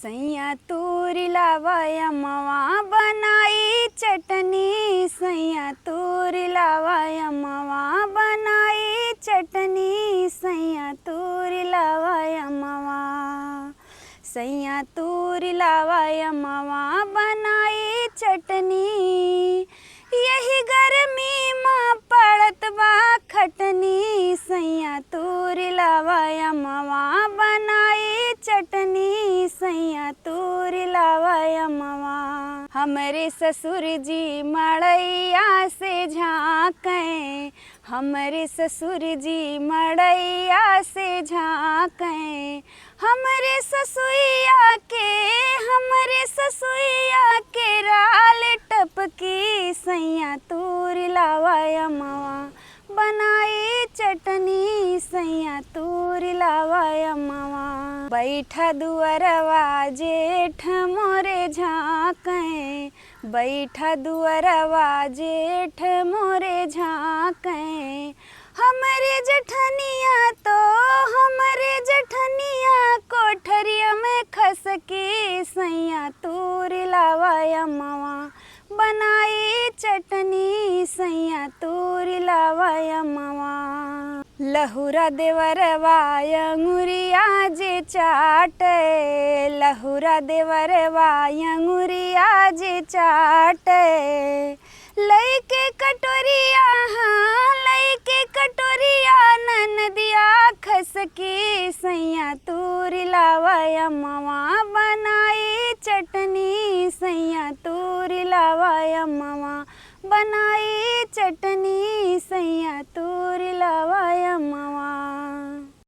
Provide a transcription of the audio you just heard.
सैया तूरी लावाया मवा बनाई चटनी, सैया तूरी लावाया मवा बनाई चटनी, सैया तूरी लावाया मवा, सैया तूरी लावाया मवा बनाई चटनी, यही गर्मी माँ पड़त बा खटनी, सैया तूरी लावाया मवा बनाई चटनी, सैया तूरी लावाया मवा। हमरे ससुर जी मड़ैया से झाँकें, हमरे ससुर जी मड़ैया से झाँकें, हमरे ससुइया के राल टपकी, सैया तूरी लावाया मवा बनाई चटनी, सैया तूरी लावाया मवा। बैठा दुअरवा जेठ मोरे झाँकें, बैठा दुअरवा जेठ मोरे झाँकें, हमरे जठनिया कोठरिया में खसकी, सैया तूरी लावाया मवा बनाई चटनी, सैया तूरी लावाया मवा। लहुरा देवरवा अंगुरिया जे चाटे, लहुरा देवरवा अंगुरिया जे चाटे, लइके कटोरिया हाँ लइके कटोरिया ननदिया खसकी, सैया तूरी लावाया मवा बनाई चटनी, सैया तूरी लावाया मवा बनाई चटनी, सैया तूरी लावाया मवा।